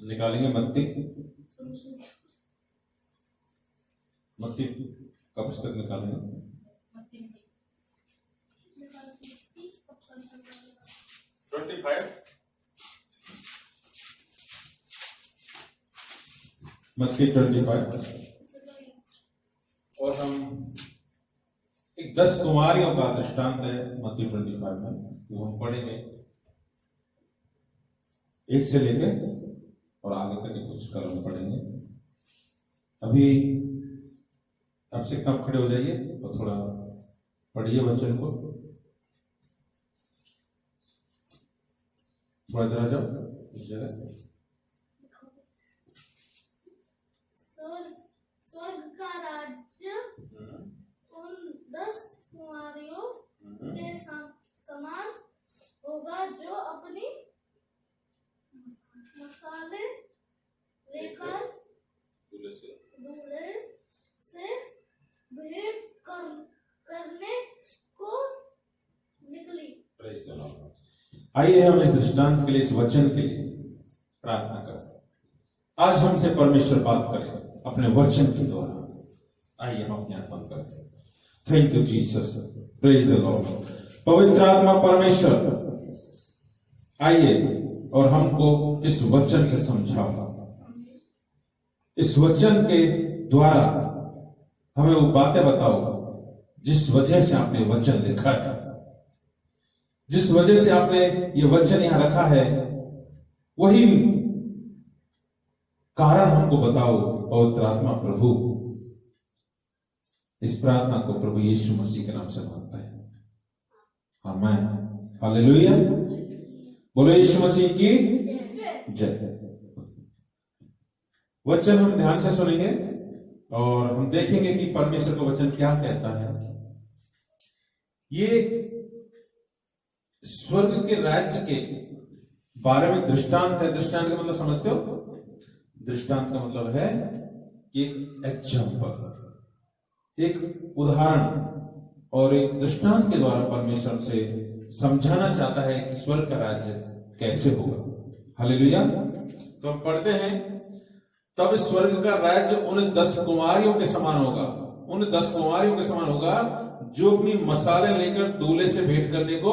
निकालेंगे मत्ती मत्ती का पुस्तक निकालेंगे। मत्ती 25 और हम एक 10 कुमारियों का दृष्टांत है मत्ती 25 में, वो हम पढ़ेंगे 1 से लेके और आगे तक कुछ कलम पढ़ेंगे। अभी अब से कब खड़े हो जाइए और थोड़ा पढ़िए वचन को, थोड़ा जरा जाओ इस जगह। स्वर्ग का राज्य उन 10 कुमारियों के समान होगा जो अपनी मसाले लेकर दूल्हे से भेंट करने को निकली। आइए हम इस दृष्टांत के लिए, इस वचन के लिए प्रार्थना करें। आज हमसे परमेश्वर बात करें अपने वचन के द्वारा। आइए हम अपने हाथ बंद करें। Thank you Jesus, praise the Lord. पवित्र आत्मा परमेश्वर आइए और हमको इस वचन से समझाओ। इस वचन के द्वारा हमें वो बातें बताओ जिस वजह से आपने वचन लिखा है, जिस वजह से आपने ये वचन यहां रखा है, वही कारण हमको बताओ पवित्र आत्मा प्रभु। इस प्रार्थना को प्रभु यीशु मसीह के नाम से मांगता है, आमीन, हालेलुया। बोलो यीशु मसीह की जय। वचन हम ध्यान से सुनेंगे और हम देखेंगे कि परमेश्वर का वचन क्या कहता है। ये स्वर्ग के राज्य के बारे में दृष्टांत है। दृष्टांत का मतलब समझते हो? दृष्टांत का मतलब है कि एग्जाम्पल, एक उदाहरण और एक दृष्टांत के द्वारा परमेश्वर से समझाना चाहता है कि स्वर्ग का राज्य कैसे होगा। हालेलुया। तो हम पढ़ते हैं, तब स्वर्ग का राज्य उन 10 कुमारियों के समान होगा, उन 10 कुमारियों के समान होगा जो अपनी मसाले लेकर दूल्हे से भेंट करने को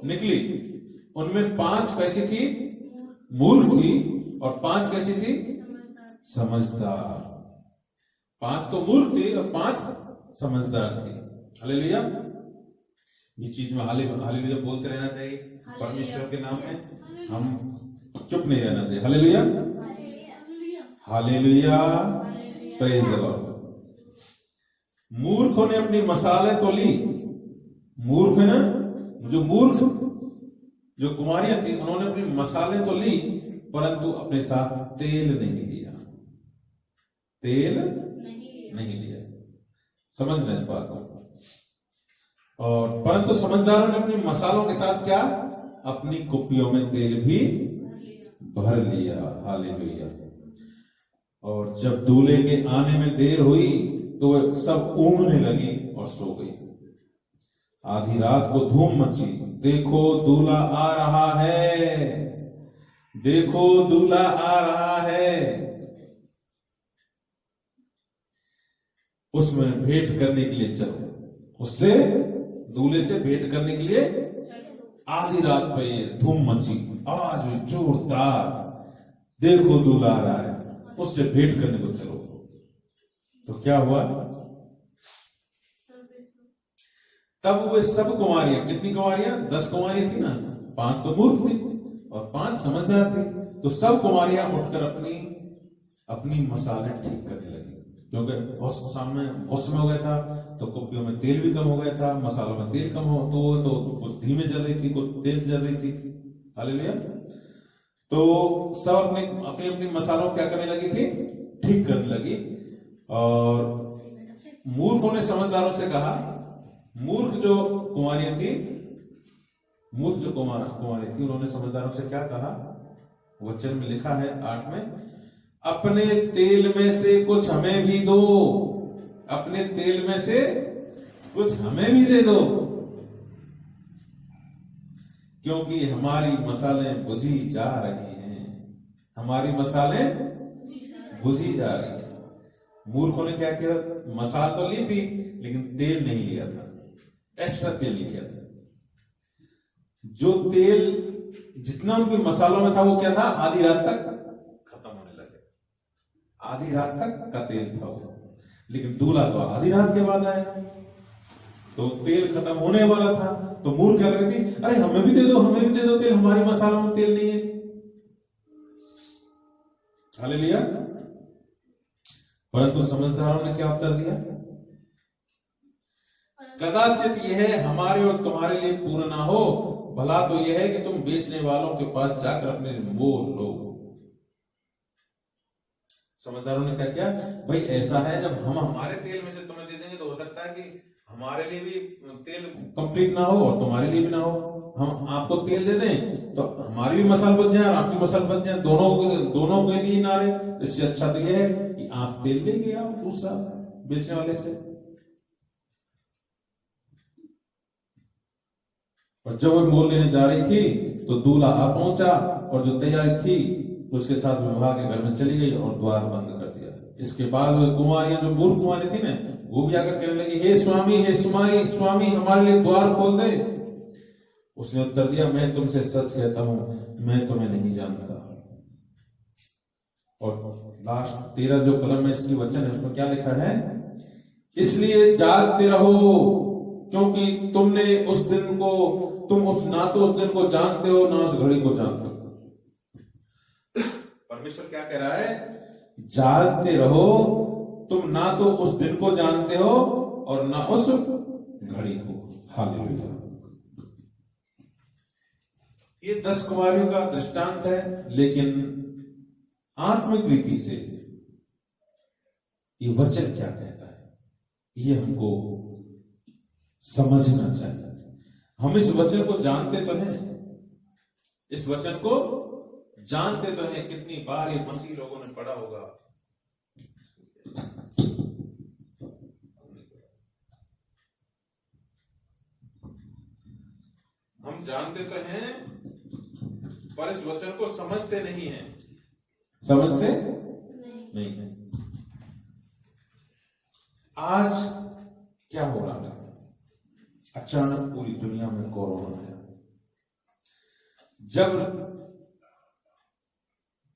निकली। उनमें 5 कैसी थी? मूर्ख थी, और 5 कैसी थी? समझदार। 5 तो मूर्ख थी और 5 समझदार थी। हालेलुया। ये चीज में हालेलुया बोलते रहना चाहिए परमेश्वर के नाम में, हम चुप नहीं रहना चाहिए। Hallelujah, hallelujah, praise the Lord. मूर्खों ने अपनी मसाले तो ली, मूर्ख है ना, जो कुमारियां थी उन्होंने अपनी मसाले तो ली, परंतु अपने साथ तेल नहीं लिया। तेल नहीं लिया। समझना इस बात को। और परंतु समझदारों ने अपनी मसालों के साथ क्या? अपनी कुप्पियों में तेल भी भर लिया। हालेलुया। और जब दूल्हे के आने में देर हुई तो वह सब ऊँघने लगी और सो गई। आधी रात को धूम मची, देखो दूल्हा आ रहा है, देखो दूल्हा आ रहा है। उसमें भेंट करने के लिए चलो, उससे दूल्हे से भेंट करने के लिए आधी रात पे धूम मची, आवाज जोरदार, देखो दूल्हा आ रहा है, उससे भेंट करने को चलो। तो क्या हुआ? तब वे सब कुमारियां, कितनी कुमारियां? 10 कुमारियां थी ना, 5 तो मूर्ख थी और 5 समझदार थे। तो सब कुमारियां उठकर अपनी मसाले ठीक करने लगी, क्योंकि बहुत समय हो गया था, तो कुप्पियों में तेल भी कम हो गया था, मसालों में तेल कम हो, तो कुछ धीमे जल रही थी, कुछ तेज जल रही थी। हालेलुया। तो सब अपनी मसालों क्या करने लगी थी? ठीक करने लगी। और मूर्खों ने समझदारों से कहा, मूर्ख जो कुमारियां थी, उन्होंने समझदारों से क्या कहा? वचन में लिखा है 8 में, अपने तेल में से कुछ हमें भी दो, अपने तेल में से कुछ हमें भी दे दो, क्योंकि हमारी मसाले बुझी जा रही हैं। हमारी मसाले बुझी जा रही है। मूर्खों ने क्या किया, मसाल तो ली थी लेकिन तेल नहीं लिया था, एक्स्ट्रा तेल नहीं लिया था। जो तेल जितना उनके मसालों में था वो क्या था, आधी रात तक खत्म होने लगे। आधी रात तक का तेल था वो, लेकिन दूल्हा तो आधी रात के बाद आया, तो तेल खत्म होने वाला था। तो मूर्ख क्या कर रही थी, अरे हमें भी दे दो, हमें भी दे दो तेल, हमारी मसालों में तेल नहीं है। हालेलुया। परंतु समझदारों ने क्या उत्तर दिया, कदाचित यह हमारे और तुम्हारे लिए पूर्ण ना हो, भला तो यह है कि तुम बेचने वालों के पास जाकर अपने मोल लो। समझदारों ने क्या किया, भाई ऐसा है जब हम हमारे तेल में से तुम्हें दे देंगे तो हो सकता है कि हमारे लिए भी तेल कंप्लीट ना हो और तुम्हारे लिए भी ना हो। हम आपको तेल दे दें तो हमारी भी मसाल बच जाए और आपकी मसाल बच जाए, दोनों के लिए ना रहे। इससे अच्छा तो यह है कि आप तेल लेंगे आप दूसरा बेचने वाले से। और जब वो मोल लेने जा रही थी तो दूल्हा आ पहुंचा और जो तैयारी थी उसके साथ विवाह के घर में चली गई और द्वार बंद कर दिया। इसके बाद कुमारियां, जो मूर्ख कुमारी थी ना, वो भी आकर कहने लगी, हे स्वामी, हे स्वामी, हमारे लिए द्वार खोल दे। उसने उत्तर दिया, मैं तुमसे सच कहता हूं, मैं तुम्हें नहीं जानता। और लास्ट 13 जो कलम में इसकी वचन है उसमें क्या लिखा है, इसलिए जागते रहो क्योंकि ना तो उस दिन को जानते हो ना उस घड़ी को जानते हो। परमेश्वर क्या कह रहा है, जागते रहो, तुम ना तो उस दिन को जानते हो और ना उस घड़ी को। हालेलुया। ये 10 कुमारियों का दृष्टांत है, लेकिन आत्मिक रीति से ये वचन क्या कहता है ये हमको समझना चाहिए। हम इस वचन को जानते तो हैं, इस वचन को जानते तो हैं। कितनी बार ये मसीह लोगों ने पढ़ा होगा, हम जानते तो हैं पर इस वचन को समझते नहीं हैं, समझते नहीं है। आज क्या हो रहा है, अचानक पूरी दुनिया में कोरोना है। जब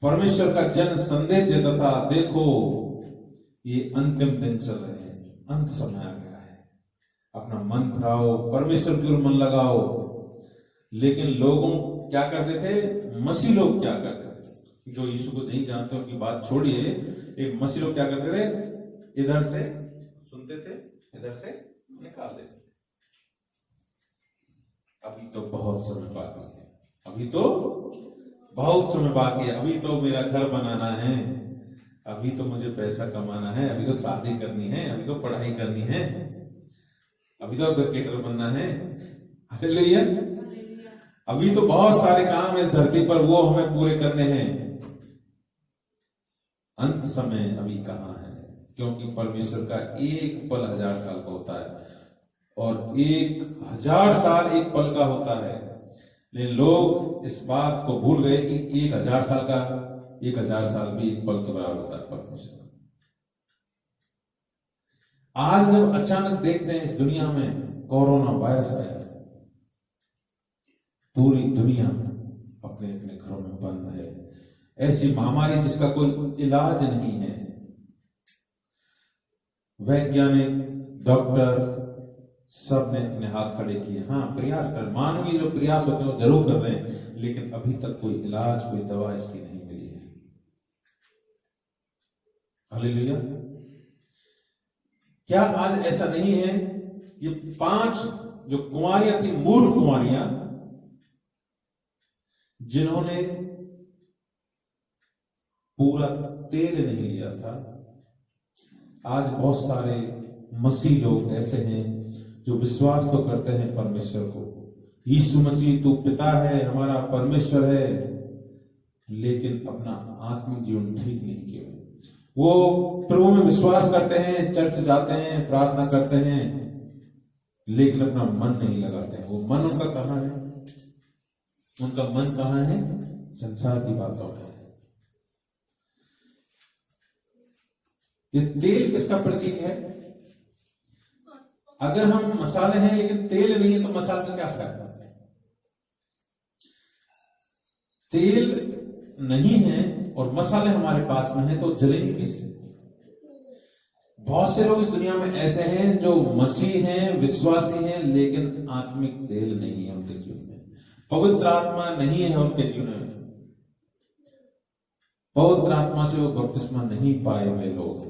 परमेश्वर का जन संदेश देता था, देखो ये अंतिम दिन चल रहे हैं, अंत समय आ गया है, अपना मन फिराओ, परमेश्वर की ओर मन लगाओ। लेकिन लोगों क्या करते थे, मसीह लोग क्या करते थे, जो यीशु को नहीं जानते उनकी बात छोड़िए, एक मसीह लोग क्या करते थे, इधर से सुनते थे, इधर से निकाल देते। अभी तो बहुत समय बाकी है, अभी तो बहुत समय बाकी है, अभी तो मेरा घर बनाना है, अभी तो मुझे पैसा कमाना है, अभी तो शादी करनी है, अभी तो पढ़ाई करनी है, अभी तो क्रिकेटर बनना है। हालेलुया। अभी तो बहुत सारे काम है इस धरती पर, वो हमें पूरे करने हैं। अंत समय अभी कहां है, क्योंकि परमेश्वर का एक पल 1000 साल का होता है और 1000 साल एक पल का होता है। लेकिन लोग इस बात को भूल गए कि 1000 साल का 1000 साल भी एक पल के बराबर होता है परमेश्वर। आज जब अचानक देखते हैं इस दुनिया में कोरोना वायरस आया, पूरी दुनिया अपने अपने घरों में बंद है, ऐसी महामारी जिसका कोई इलाज नहीं है। वैज्ञानिक, डॉक्टर सब ने अपने हाथ खड़े किए, हाँ प्रयास कर, मानवीय जो प्रयास होते हैं वो जरूर कर रहे हैं, लेकिन अभी तक कोई इलाज, कोई दवा इसकी नहीं मिली है। हालेलुया। क्या आज ऐसा नहीं है, ये 5 जो कुमारियां थी, मूर्ख कुमारियां, जिन्होंने पूरा तेल नहीं लिया था, आज बहुत सारे मसीह लोग ऐसे हैं जो विश्वास तो करते हैं परमेश्वर को, यीशु मसीह तू पिता है, हमारा परमेश्वर है, लेकिन अपना आत्मिक जीवन ठीक नहीं किया। वो प्रभु में विश्वास करते हैं, चर्च जाते हैं, प्रार्थना करते हैं, लेकिन अपना मन नहीं लगाते हैं। वो मन उनका कहां है, उनका मन कहां है, संसार की बातों में। ये तेल किसका प्रतीक है? अगर हम मसाले हैं लेकिन तेल नहीं है तो मसाले का क्या फायदा? तेल नहीं है और मसाले हमारे पास में है तो जलेंगे कैसे? बहुत से लोग इस दुनिया में ऐसे हैं जो मसीह हैं, विश्वासी हैं, लेकिन आत्मिक तेल नहीं है उनके जीवन में, पवित्र आत्मा नहीं है उनके जीवन में, पवित्र आत्मा से वो बपतिस्मा नहीं पाए हुए लोग,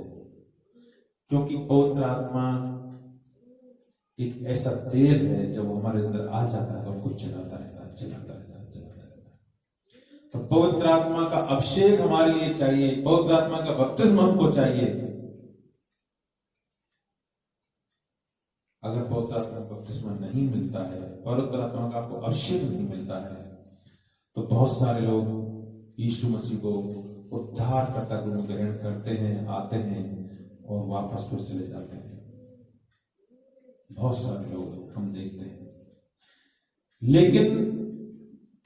क्योंकि पवित्र आत्मा एक ऐसा तेल है जब वो हमारे अंदर आ जाता है तो हमको चलाता रहता है, चलाता रहता है, चलाता रहता है। तो पवित्र आत्मा का अभिषेक हमारे लिए चाहिए, पवित्र आत्मा का बपतिस्मा हमको चाहिए। अगर पवित्र आत्मा का बपतिस्मा नहीं मिलता है, पवित्र आत्मा का आपको अभिषेक नहीं मिलता है, तो बहुत सारे लोग यीशु मसीह को उद्धारकर्ता के रूप में ग्रहण करते हैं, आते हैं और वापस फिर चले जाते हैं। बहुत सारे लोग हम देखते हैं, लेकिन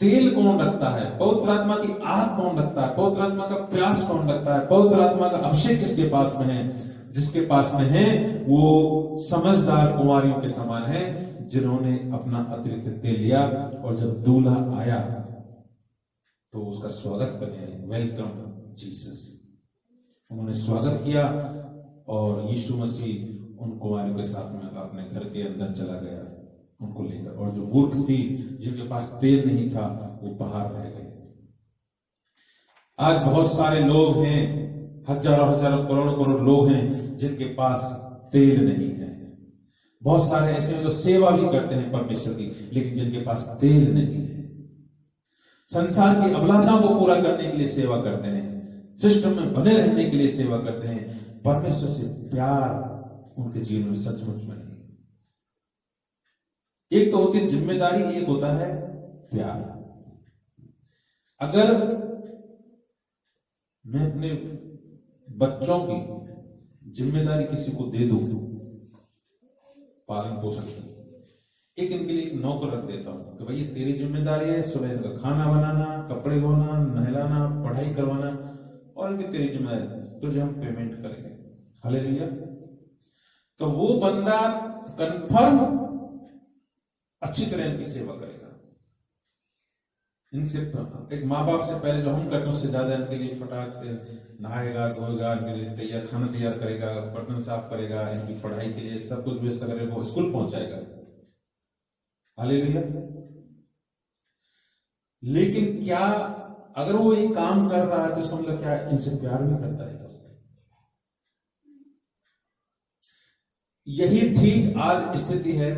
तेल कौन रखता है? पवित्र आत्मा की आग कौन रखता है? पवित्र आत्मा का प्यास कौन रखता है? पवित्र आत्मा का अभिषेक किसके पास में है? जिसके पास में है वो समझदार कुंवारियों के समान है, जिन्होंने अपना अतिरिक्त तेल लिया और जब दूल्हा आया तो उसका स्वागत करने, वेलकम जीसस, उन्होंने स्वागत किया और यीशु मसीह उन कुंवारियों के साथ में अपने घर के अंदर चला गया उनको लेकर, और जो मूर्ख थी जिनके पास तेल नहीं था वो बाहर रह गए। आज बहुत सारे लोग हैं, हजारों हजारों करोड़ों करोड़ लोग हैं जिनके पास तेल नहीं है। बहुत सारे ऐसे हैं जो सेवा भी करते हैं परमेश्वर की, लेकिन जिनके पास तेल नहीं है। संसार की अभिलाषाओं को पूरा करने के लिए सेवा करते हैं, सिस्टम में बने रहने के लिए सेवा करते हैं, परमेश्वर से प्यार उनके जीवन में सचमुच में नहीं। एक तो होती है जिम्मेदारी, एक होता है प्यार। अगर मैं अपने बच्चों की जिम्मेदारी किसी को दे दूं, पालन पोषण की, एक इनके लिए नौकर रख देता हूं कि भाई ये तेरी जिम्मेदारी है, सुबह इनका खाना बनाना, कपड़े धोना, नहलाना, पढ़ाई करवाना, और इनकी तेरी जिम्मेदारी, तुझे हम पेमेंट करेंगे, हालेलुया। तो वो बंदा कंफर्म अच्छी तरह इनकी सेवा करेगा। इनसे एक माँ बाप से पहले जो हम करते हैं उससे ज्यादा इनके लिए फटाक से नहाएगा, धोएगा, इनके लिए तैयार खाना तैयार करेगा, बर्तन साफ करेगा, इनकी पढ़ाई के लिए सब कुछ व्यवस्था करेगा, वो स्कूल पहुंचाएगा, हालेलुया। लेकिन क्या अगर वो एक काम कर रहा है तो इसका मतलब क्या इनसे प्यार भी करता है? यही ठीक आज स्थिति है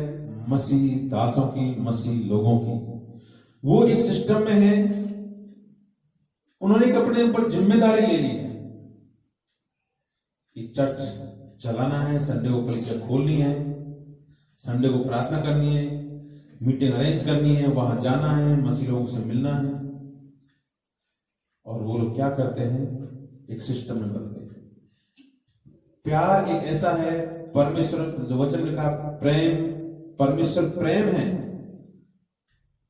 मसीह दासों की, मसीह लोगों की। वो एक सिस्टम में है, उन्होंने अपने ऊपर जिम्मेदारी ले ली है कि चर्च चलाना है, संडे को कलीसिया खोलनी है, संडे को प्रार्थना करनी है, मीटिंग अरेंज करनी है, वहां जाना है, मसीह लोगों से मिलना है। और वो लोग क्या करते हैं? एक सिस्टम में बन गए। प्यार एक ऐसा है, परमेश्वर जो वचन में कहा प्रेम, परमेश्वर प्रेम है,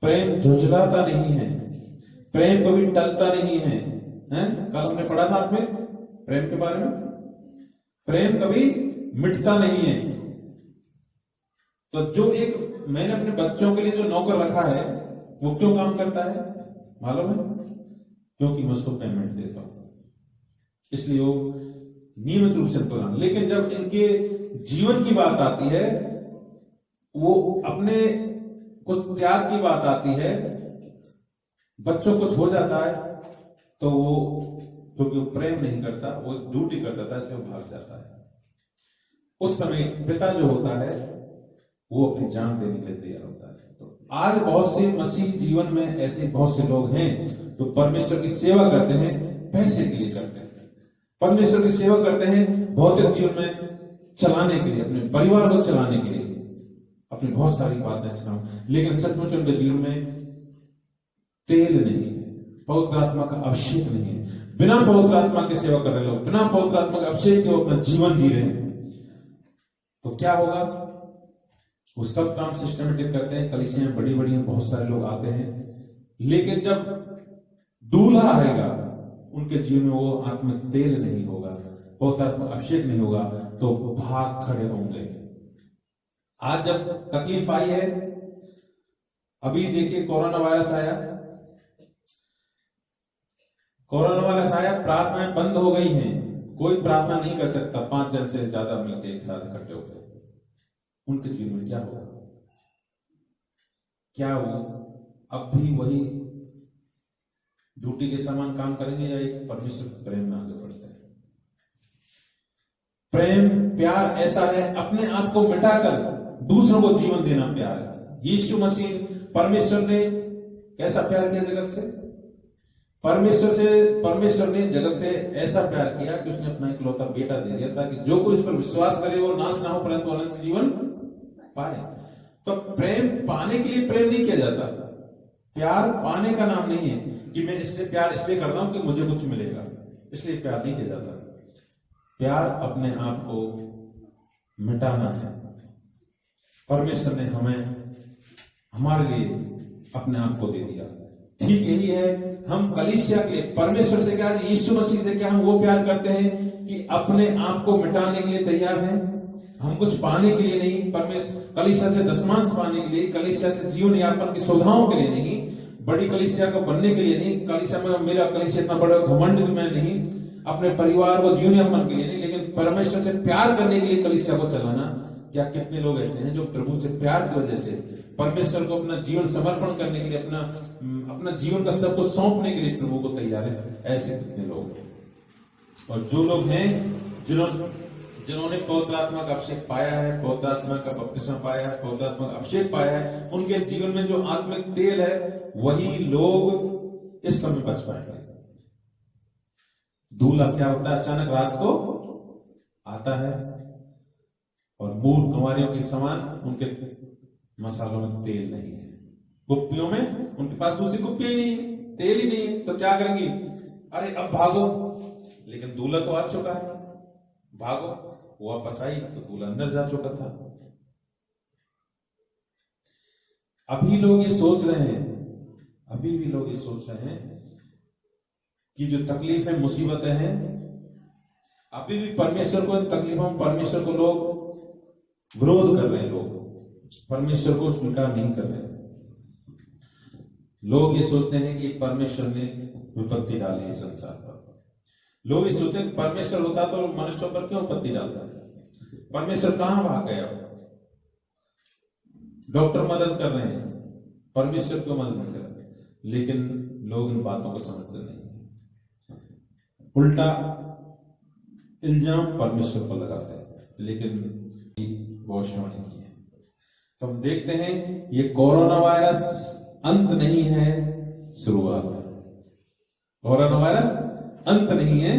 प्रेम झुंझलाता नहीं है, प्रेम कभी टलता नहीं है, हैं? कल हमने पढ़ा था आपने प्रेम के बारे में, प्रेम कभी मिटता नहीं है। तो जो एक मैंने अपने बच्चों के लिए जो नौकर रखा है वो क्यों काम करता है मालूम है? क्योंकि मैं उसको पेमेंट देता हूं, इसलिए वो नियमित रूप से प्रोग्राम। लेकिन जब इनके जीवन की बात आती है, वो अपने कुछ त्याग की बात आती है, बच्चों कुछ हो जाता है तो वो क्योंकि वो प्रेम नहीं करता, वो ड्यूटी करता था, इसलिए वो भाग जाता है। उस समय पिता जो होता है वो अपनी जान देने के लिए तैयार होता है। तो आज बहुत से मसीह जीवन में ऐसे बहुत से लोग हैं जो परमेश्वर की सेवा करते हैं, पैसे के लिए करते हैं, परमेश्वर की सेवा करते हैं भौतिक जीवन में चलाने के लिए, अपने परिवार को चलाने के लिए, अपनी बहुत सारी बातें सुनाओ, लेकिन सचमुच उनके जीवन में तेल नहीं है, पवित्र आत्मा का अभिषेक नहीं है। बिना पवित्र आत्मा की सेवा कर रहे लोग, बिना पवित्र आत्मा के अभिषेक के अपना जीवन जी रहे हैं, तो क्या होगा? वो सब काम सिस्टमेटिक करते हैं, कलीसियां बड़ी बड़ी हैं, बहुत सारे लोग आते हैं, लेकिन जब दूल्हा आएगा उनके जीवन में वो आत्मिक तेल नहीं होगा, पवित्रात्मा अभिषेक नहीं होगा तो भाग खड़े होंगे। आज जब तकलीफ आई है, अभी देखिए कोरोना वायरस आया, प्रार्थनाएं बंद हो गई हैं, कोई प्रार्थना नहीं कर सकता 5 जन से ज्यादा मिलकर एक साथ इकट्ठे हो गए। उनके जीवन में क्या होगा? क्या वो अब भी वही ड्यूटी के समान काम करेंगे या एक परमेश्वर के प्रेम में आगे बढ़ते हैं? प्रेम प्यार ऐसा है, अपने आप को मिटाकर दूसरों को जीवन देना प्यार है। यीशु मसीह परमेश्वर ने कैसा प्यार किया जगत से? परमेश्वर ने जगत से ऐसा प्यार किया कि उसने अपना इकलौता बेटा दे दिया ताकि जो कोई इस पर विश्वास करे वो नाश ना हो परंतु अनंत जीवन पाए। तो प्रेम पाने के लिए प्रेम नहीं किया जाता, प्यार पाने का नाम नहीं है कि मैं इससे प्यार इसलिए करता हूं कि मुझे कुछ मिलेगा, इसलिए प्यार नहीं किया जाता। प्यार अपने आप को मिटाना है। परमेश्वर ने हमारे लिए अपने आप को दे दिया। ठीक यही है, हम कलीसिया के लिए परमेश्वर से क्या, यीशु मसीह से क्या हम वो प्यार करते हैं कि अपने आप को मिटाने के लिए तैयार हैं। हम कुछ पाने के लिए नहीं, कलीसिया से दशमांश पाने के लिए, कलीसिया से जीवन यापन की सुविधाओं के लिए नहीं, बड़ी कलीसिया को बनने के लिए नहीं, कलीसिया में मेरा कलीसिया इतना बड़ा घमंड में नहीं, अपने परिवार को जीवन यापन के लिए नहीं, लेकिन परमेश्वर से प्यार करने के लिए कलीसिया को चलाना। क्या कितने लोग ऐसे हैं जो प्रभु से प्यार की वजह से परमेश्वर को अपना जीवन समर्पण करने के लिए, अपना जीवन का सब कुछ सौंपने के लिए प्रभु को तैयार है? ऐसे कितने लोग। और जो लोग हैं जिन्होंने पवित्र आत्मा का अभिषेक पाया है, पवित्र आत्मा का बपतिस्मा पाया है, पवित्र आत्मा का अभिषेक पाया है, उनके जीवन में जो आत्मिक तेल है वही लोग इस समय बच पाएंगे। दूल्हा क्या होता है? अचानक रात को आता है और मूर्ख कुंवारियों के समान उनके मसालों में तेल नहीं है, कुप्पियों में उनके पास दूसरी कुप्पी ही नहीं है, तेल ही नहीं है, तो क्या करेंगी? अरे अब भागो, लेकिन दूल्हा तो आ चुका है, भागो। वो वापस आई तो दूल्हा अंदर जा चुका था। अभी लोग ये सोच रहे हैं, अभी भी लोग ये सोच रहे हैं कि जो तकलीफें मुसीबतें हैं, अभी भी परमेश्वर को, तकलीफों में परमेश्वर को लोग विरोध कर रहे हैं, लोग परमेश्वर को स्वीकार नहीं कर रहे। लोग ये सोचते हैं कि परमेश्वर ने विपत्ति डाली इस संसार पर। लोग ये सोचते हैं परमेश्वर होता तो मनुष्यों पर क्यों विपत्ति डालता है? परमेश्वर कहां भाग गया? डॉक्टर मदद कर रहे हैं, परमेश्वर क्यों मदद नहीं कर रहे? लेकिन लोग इन बातों को समझते नहीं, उल्टा इल्जाम परमेश्वर पर लगाते हैं। लेकिन भविष्यवाणी की है तो हम देखते हैं ये कोरोना वायरस अंत नहीं है, शुरुआत है। कोरोना वायरस अंत नहीं है,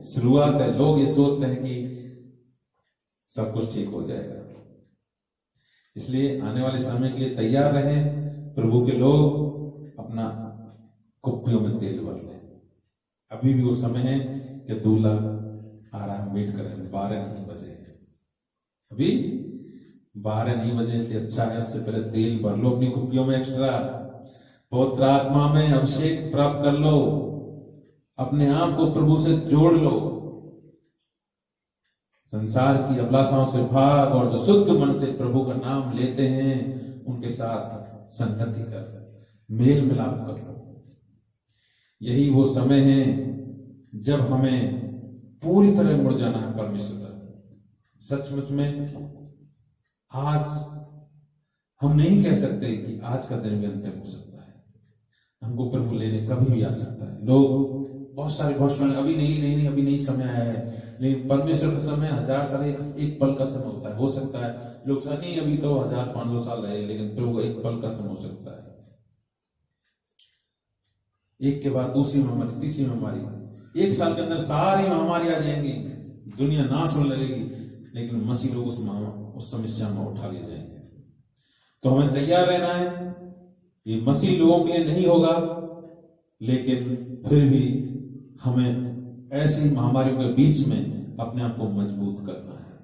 शुरुआत है। लोग ये सोचते हैं कि सब कुछ ठीक हो जाएगा, इसलिए आने वाले समय के लिए तैयार रहें। प्रभु के लोग अपना कुप्पियों में तेल भर लें। अभी भी वो समय है कि दूल्हा आ रहा है, वेट करें। 12 नहीं बजे, अभी 12 नहीं बजे, इसलिए अच्छा है उससे पहले तेल भर लो अपनी कुप्पियों में एक्स्ट्रा। पवित्र आत्मा में अभिषेक प्राप्त कर लो, अपने आप को प्रभु से जोड़ लो, संसार की अभिलाषाओं से भाग, और जो शुद्ध मन से प्रभु का नाम लेते हैं उनके साथ संगति कर, मेल मिलाप कर लो। यही वो समय है जब हमें पूरी तरह मुड़ जाना है परमेश्वर तक। सचमुच में आज हम नहीं कह सकते कि आज का दिन भी अंतिम हो सकता है, हमको प्रभु लेने कभी भी आ सकता है। लोग बहुत सारे भविष्यवाणी, अभी नहीं अभी नहीं समय आया है, लेकिन परमेश्वर का समय 1000 साल एक पल का समय होता है। हो सकता है लोग नहीं अभी तो 1500 साल रहे, लेकिन प्रभु एक पल का समय हो सकता है। एक के बाद दूसरी महामारी, तीसरी महामारी, 1 साल के अंदर सारी महामारी आ जाएंगी, दुनिया नाश होने लगेगी, लेकिन मसीह लोग उस समस्या में उठा ले जाएंगे। तो हमें तैयार रहना है। ये मसीह लोगों के लिए नहीं होगा, लेकिन फिर भी हमें ऐसी महामारियों के बीच में अपने आप को मजबूत करना है।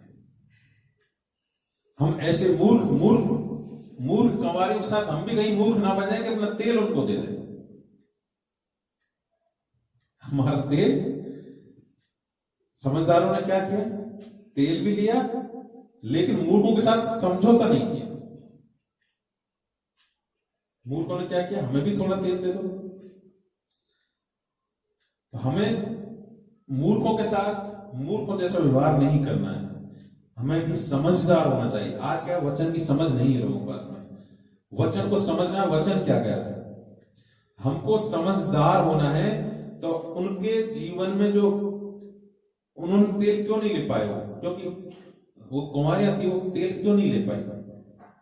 हम ऐसे मूर्ख कंवारियों के साथ हम भी कहीं मूर्ख ना बन जाए कि अपना तेल उनको दे दें। हमारा तेल समझदारों ने क्या किया, तेल भी लिया, लेकिन मूर्खों के साथ समझौता नहीं किया। मूर्खों ने क्या किया, हमें भी थोड़ा तेल दे दो। तो हमें मूर्खों के साथ मूर्खों जैसा व्यवहार नहीं करना है, हमें भी समझदार होना चाहिए। आज क्या वचन की समझ नहीं है लोगों के पास में, वचन को समझना, वचन क्या कहता है, हमको समझदार होना है। तो उनके जीवन में जो उन्होंने तेल क्यों नहीं ले पाए, वो क्योंकि वो कुंवारियां थी, वो तेल क्यों नहीं ले पाई,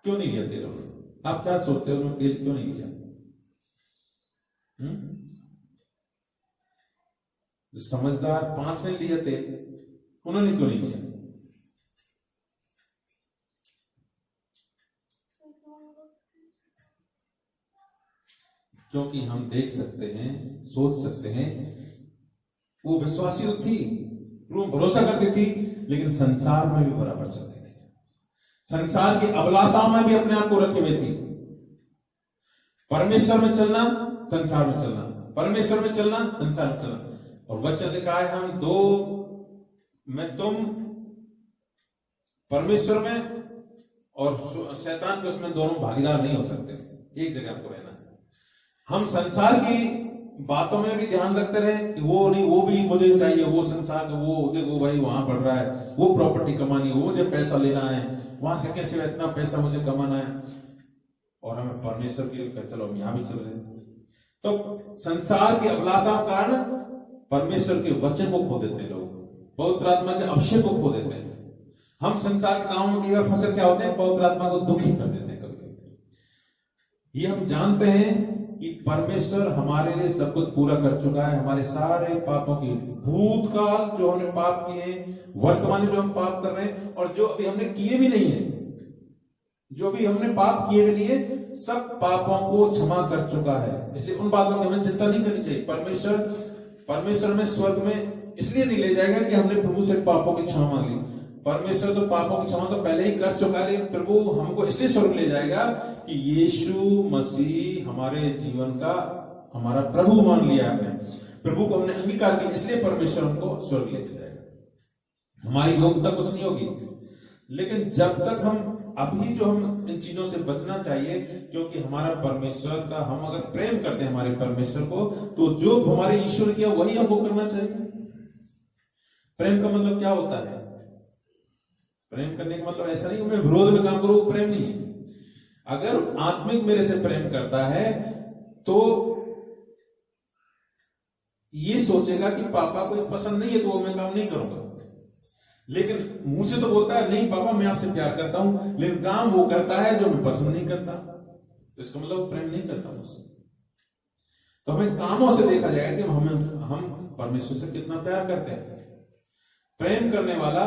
क्यों नहीं लिया तेल उन्होंने? आप क्या सोचते हो, उन्होंने तेल क्यों नहीं लिया? जो समझदार 5 ने लिया तेल, उन्होंने क्यों नहीं लिया? क्योंकि हम देख सकते हैं, सोच सकते हैं, वो विश्वासी तो थी, वो भरोसा करती थी, लेकिन संसार में भी बराबर चलती थी, संसार की अभिलाषाओं में भी अपने आप को रखे हुए थी। परमेश्वर में चलना, संसार में चलना, परमेश्वर में चलना, संसार में चलना। और वचन लिखा है, हम दो में, तुम परमेश्वर में और शैतान के उसमें दोनों भागीदार नहीं हो सकते, एक जगह आपको रहना है। हम संसार की बातों में भी ध्यान रखते रहे कि वो नहीं, वो भी मुझे चाहिए, वो संसार का, वो देखो भाई वहां बढ़ रहा है, वो प्रॉपर्टी कमानी है, वो मुझे पैसा लेना है, वहां से कैसे इतना पैसा मुझे कमाना है, और हमें परमेश्वर की चलो हम यहां भी चल रहे हैं। तो संसार की अभिलाषा के कारण परमेश्वर के वचन को खो देते लोग, पवित्र आत्मा के अभिषेक को खो देते हैं। हम संसार के कामों में कई बार फंसे क्या होते हैं, पवित्र आत्मा को दुखी कर देते हैं कभी। ये हम जानते हैं कि परमेश्वर हमारे लिए सब कुछ पूरा कर चुका है, हमारे सारे पापों की, भूतकाल जो हमने पाप किए हैं, वर्तमान में जो हम पाप कर रहे हैं, और जो अभी हमने किए भी नहीं है, जो भी हमने पाप किए भी नहीं है, सब पापों को क्षमा कर चुका है। इसलिए उन बातों की हमें चिंता नहीं करनी चाहिए। परमेश्वर में स्वर्ग में इसलिए नहीं ले जाएगा कि हमने प्रभु से पापों की क्षमा मांग ली। परमेश्वर तो पापों की क्षमा तो पहले ही कर चुका है, लेकिन प्रभु हमको इसलिए स्वर्ग ले जाएगा कि यीशु मसीह हमारे जीवन का हमारा प्रभु मान लिया हमने, प्रभु को हमने अंगीकार किया, इसलिए परमेश्वर हमको स्वर्ग लेके जाएगा। हमारी योग्यता कुछ नहीं होगी, लेकिन जब तक हम अभी जो हम इन चीजों से बचना चाहिए, क्योंकि हमारा परमेश्वर का, हम अगर प्रेम करते हैं हमारे परमेश्वर को, तो जो हमारे ईश्वर ने किया वही हमको करना चाहिए। प्रेम का मतलब क्या होता है? प्रेम करने का मतलब ऐसा नहीं मैं विरोध में काम करूं, वो प्रेम नहीं है। अगर आत्मिक मेरे से प्रेम करता है तो ये सोचेगा कि पापा को पसंद नहीं है तो मैं काम नहीं करूंगा, लेकिन मुंह से तो बोलता है नहीं पापा मैं आपसे प्यार करता हूं, लेकिन काम वो करता है जो मैं पसंद नहीं करता, तो इसका मतलब प्रेम नहीं करता मुझसे। तो हमें कामों से देखा जाएगा कि हम परमेश्वर से कितना प्यार करते हैं। प्रेम करने वाला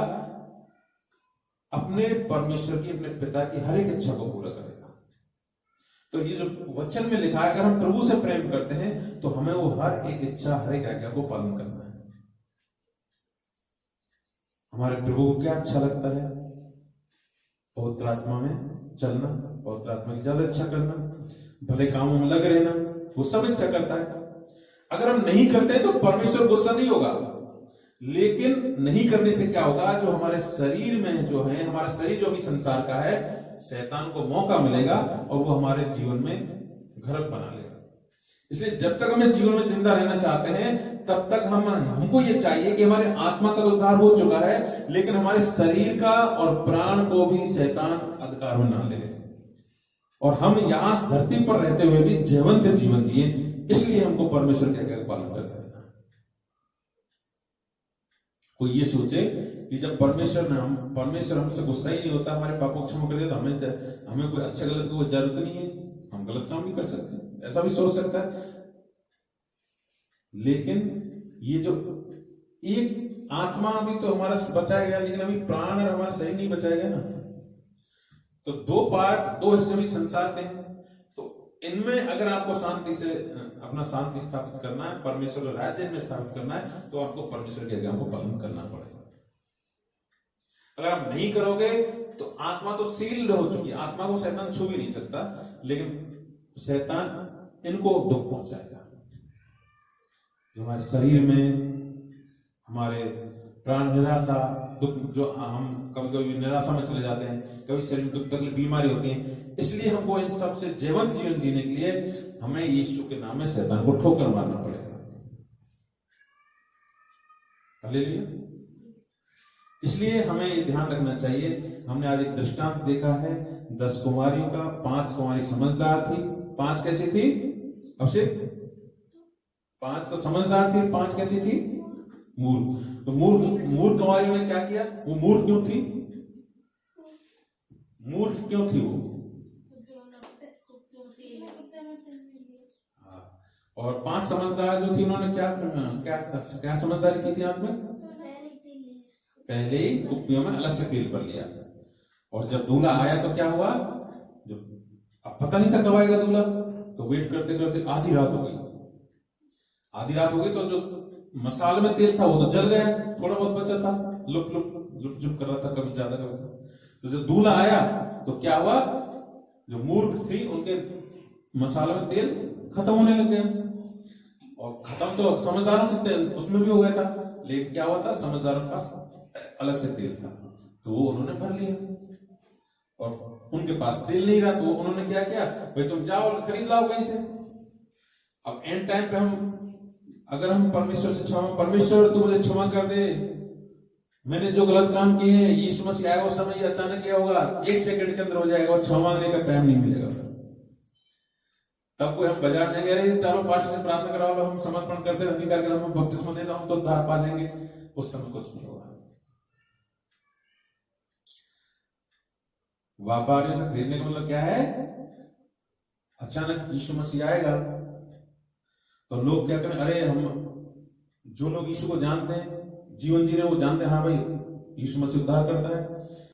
अपने परमेश्वर की, अपने पिता की हर एक इच्छा को पूरा करेगा। तो ये जो वचन में लिखा है, अगर हम प्रभु से प्रेम करते हैं तो हमें वो हर एक इच्छा, हर एक आज्ञा को पालन करना है। हमारे प्रभु को क्या अच्छा लगता है? पवित्र आत्मा में चलना, पवित्र आत्मा की ज्यादा इच्छा करना, भले कामों में लगे रहना, वो सब इच्छा करता है। अगर हम नहीं करते तो परमेश्वर गुस्सा नहीं होगा, लेकिन नहीं करने से क्या होगा, जो हमारे शरीर में जो है, हमारा शरीर जो भी संसार का है, शैतान को मौका मिलेगा और वो हमारे जीवन में घर बना लेगा। इसलिए जब तक हमें जीवन में जिंदा रहना चाहते हैं तब तक हमको ये चाहिए कि हमारे आत्मा का तो उद्धार हो चुका है, लेकिन हमारे शरीर का और प्राण को भी शैतान अधिकार में ना ले, और हम यहां धरती पर रहते हुए भी जीवंत जीवन जिए। इसलिए हमको परमेश्वर के आज्ञा का पालन करना है। कोई ये सोचे कि जब परमेश्वर हमसे गुस्सा ही नहीं होता, हमारे पापों को क्षमा कर दिया, तो हमें कोई अच्छा गलत की कोई जरूरत नहीं है, हम गलत काम भी कर सकते हैं, ऐसा भी सोच सकता है। लेकिन ये जो एक आत्मा अभी तो हमारा बचाएगा, लेकिन अभी प्राण और हमारा शरीर नहीं बचाएगा ना। तो दो हिस्से भी संसार के हैं। तो इनमें अगर आपको शांति से अपना शांति स्थापित करना है, परमेश्वर के राज्य में स्थापित करना है, तो आपको परमेश्वर की आज्ञा को पालन करना पड़ेगा। अगर आप नहीं करोगे तो आत्मा तो सील्ड हो चुकी है, आत्मा को शैतान छू भी नहीं सकता, लेकिन शैतान इनको दुख पहुंचाएगा। जो हमारे शरीर में, हमारे प्राण निराशा, दुख, जो हम कभी कभी निराशा में चले जाते हैं, कभी शरीर में दुख तकलीफ बीमारी होती है। इसलिए हमको इन सबसे जीवंत जीवन जीने के लिए हमें यीशु के नाम में शैतान को ठोकर मारना पड़ेगा। हालेलुया। इसलिए हमें ये ध्यान रखना चाहिए। हमने आज एक दृष्टांत देखा है 10 कुमारियों का। 5 कुमारी समझदार थी, 5 कैसी थी? अब से 5 तो समझदार थी, 5 कैसी थी? मूर्ख। तो मूर्ख कुमारियों ने क्या किया? वो मूर्ख क्यों थी? मूर्ख क्यों थी वो? और 5 समझदार जो थी उन्होंने क्या क्या क्या समझदारी की थी? में पहले ही कुप्पियों में अलग से तेल भर लिया। और जब दूल्हा आया तो क्या हुआ? जो अब पता नहीं था कब आएगा दूल्हा, तो वेट करते करते आधी रात हो गई। आधी रात हो गई तो जो मसाले में तेल था वो तो जल गया, थोड़ा बहुत बचा था, लुप लुप लुप झुप कर रहा था, कभी ज्यादा कभी। तो जब दूल्हा आया तो क्या हुआ? जो मूर्ख थी उनके मसाले में तेल खत्म होने लग गया। और खत्म तो समझदारों के तेल उसमें भी हो गया था, लेकिन क्या हुआ था? समझदारों के पास अलग से तेल था, तो वो उन्होंने भर लिया। और उनके पास तेल नहीं रहा तो उन्होंने क्या किया? भाई तुम जाओ और खरीद लाओ कहीं से। अब एंड टाइम पे अगर हम परमेश्वर से क्षमा, परमेश्वर तू मुझे क्षमा कर दे, मैंने जो गलत काम किए हैं, यीशु मसीह आएगा उस समय ये अचानक क्या होगा? 1 सेकंड के अंदर हो जाएगा और क्षमा मांगने का टाइम नहीं मिलेगा। तब कोई हम बाजार जाएंगे, अरे चलो पास्टर से प्रार्थना करवा लो, हम समर्पण करते हैं, अंगीकार करते, हम बपतिस्मा दे दो, हम तो उद्धार पा लेंगे। उस समय कुछ नहीं होगा। व्यापारियों से खरीदने का मतलब क्या है? अचानक यीशु मसीह आएगा तो लोग क्या करें? अरे हम जो लोग यीशु को जानते हैं, जीवन जी रहे, वो जानते हैं हाँ भाई यीशु मसीह उद्धार करता है,